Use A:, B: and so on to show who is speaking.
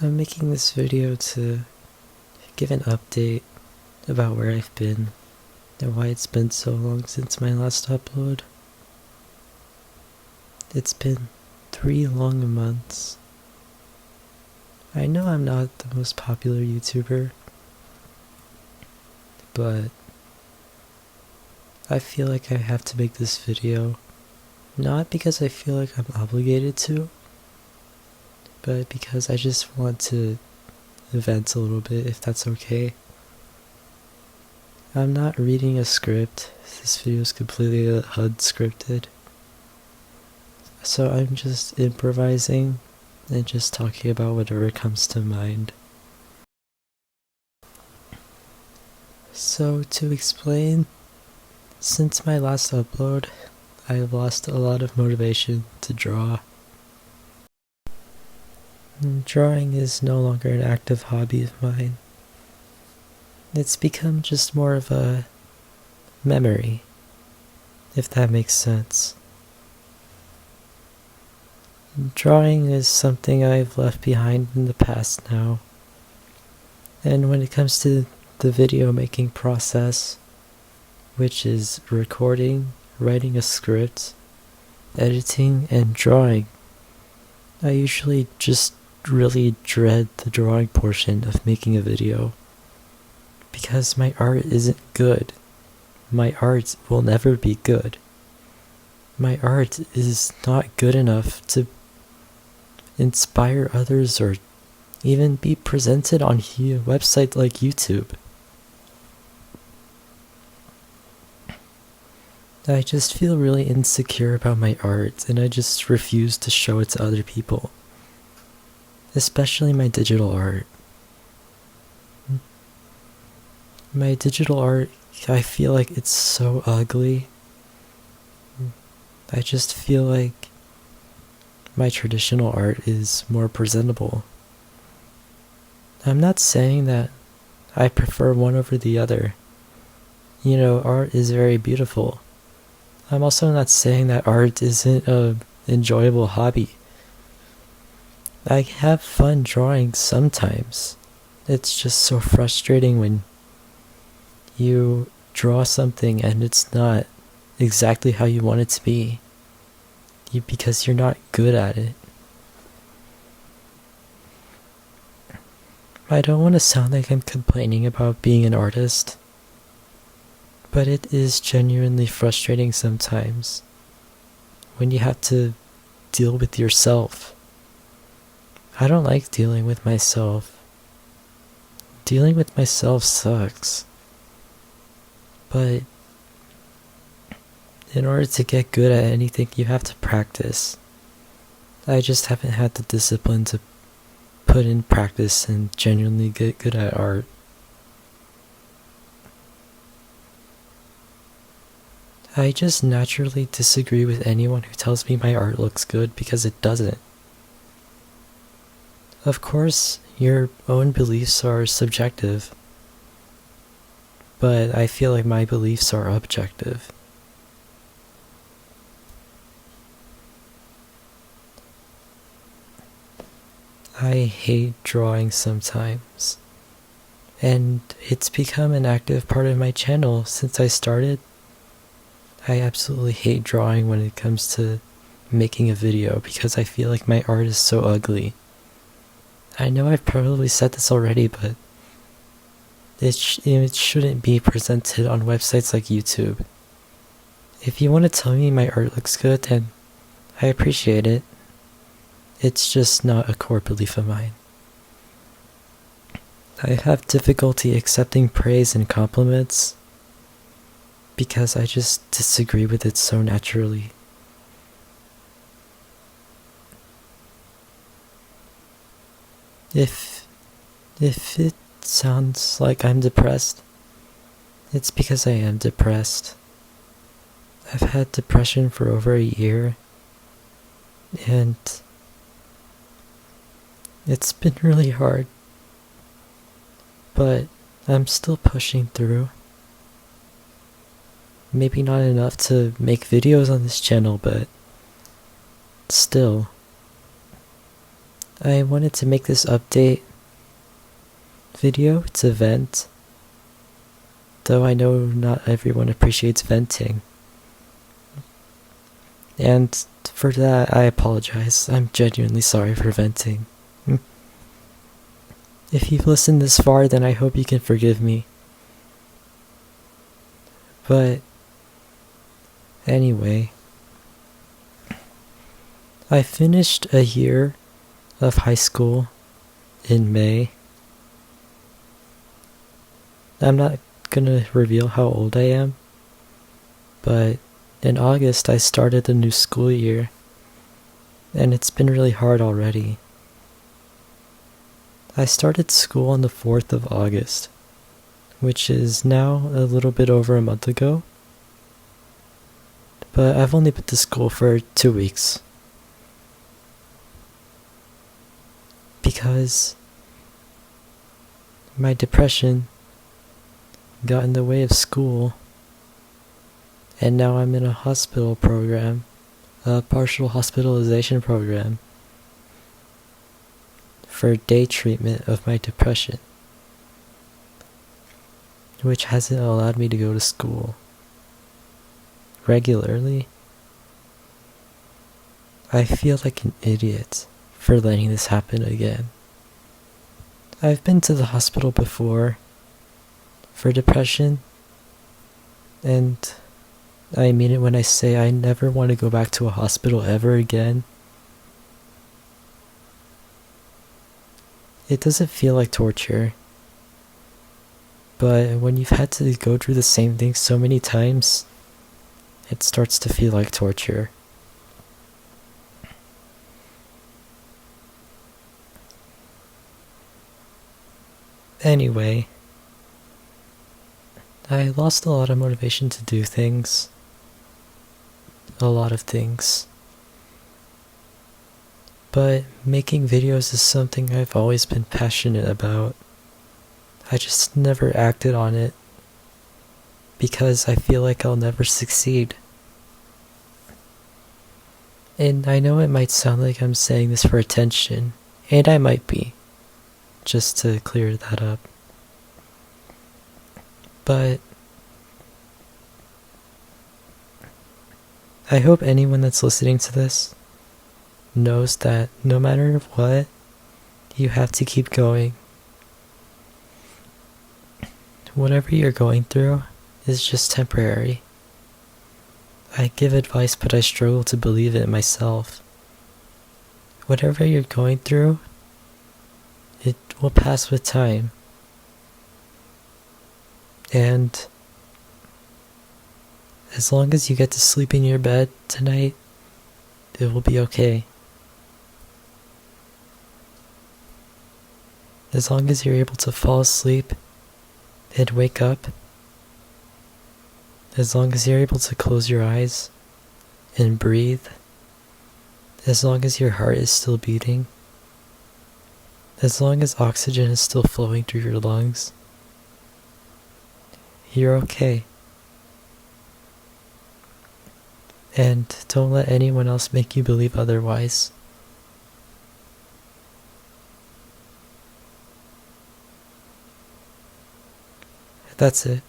A: I'm making this video to give an update about where I've been and why it's been so long since my last upload. It's been 3 long months. I know I'm not the most popular YouTuber, but I feel like I have to make this video, not because I feel like I'm obligated to, but because I just want to vent a little bit, if that's okay. I'm not reading a script. This video is completely unscripted. So I'm just improvising and just talking about whatever comes to mind. So to explain, since my last upload, I have lost a lot of motivation to draw. Drawing is no longer an active hobby of mine. It's become just more of a memory, if that makes sense. Drawing is something I've left behind in the past now. And when it comes to the video making process, which is recording, writing a script, editing, and drawing, I usually just really dread the drawing portion of making a video. Because my art isn't good. My art will never be good. My art is not good enough to inspire others or even be presented on a website like YouTube. I just feel really insecure about my art, and I just refuse to show it to other people. Especially my digital art. My digital art, I feel like it's so ugly. I just feel like my traditional art is more presentable. I'm not saying that I prefer one over the other. You know, art is very beautiful. I'm also not saying that art isn't an enjoyable hobby. I have fun drawing sometimes. It's just so frustrating when you draw something and it's not exactly how you want it to be, because you're not good at it. I don't want to sound like I'm complaining about being an artist, but it is genuinely frustrating sometimes when you have to deal with yourself. I don't like dealing with myself. Dealing with myself sucks. But in order to get good at anything, you have to practice. I just haven't had the discipline to put in practice and genuinely get good at art. I just naturally disagree with anyone who tells me my art looks good, because it doesn't. Of course, your own beliefs are subjective, but I feel like my beliefs are objective. I hate drawing sometimes, and it's become an active part of my channel since I started. I absolutely hate drawing when it comes to making a video because I feel like my art is so ugly. I know I've probably said this already, but it shouldn't be presented on websites like YouTube. If you want to tell me my art looks good, then I appreciate it. It's just not a core belief of mine. I have difficulty accepting praise and compliments because I just disagree with it so naturally. If it sounds like I'm depressed, it's because I am depressed. I've had depression for over a year, and it's been really hard, but I'm still pushing through. Maybe not enough to make videos on this channel, but still. I wanted to make this update video to vent, though I know not everyone appreciates venting. And for that, I apologize. I'm genuinely sorry for venting. If you've listened this far, then I hope you can forgive me. But anyway, I finished a year of high school in May. I'm not gonna reveal how old I am, but in August I started the new school year, and it's been really hard already. I started school on the 4th of August, which is now a little bit over a month ago, but I've only been to school for 2 weeks. Because my depression got in the way of school, and now I'm in a hospital program, a partial hospitalization program, for day treatment of my depression, which hasn't allowed me to go to school regularly. I feel like an idiot for letting this happen again. I've been to the hospital before for depression, and I mean it when I say I never want to go back to a hospital ever again. It doesn't feel like torture, but when you've had to go through the same thing so many times, it starts to feel like torture. Anyway, I lost a lot of motivation to do things. A lot of things. But making videos is something I've always been passionate about. I just never acted on it because I feel like I'll never succeed. And I know it might sound like I'm saying this for attention, and I might be, just to clear that up. But I hope anyone that's listening to this knows that no matter what, you have to keep going. Whatever you're going through is just temporary. I give advice, but I struggle to believe it myself. Whatever you're going through, it will pass with time. And as long as you get to sleep in your bed tonight, it will be okay. As long as you're able to fall asleep and wake up, as long as you're able to close your eyes and breathe, as long as your heart is still beating, as long as oxygen is still flowing through your lungs, you're okay. And don't let anyone else make you believe otherwise. That's it.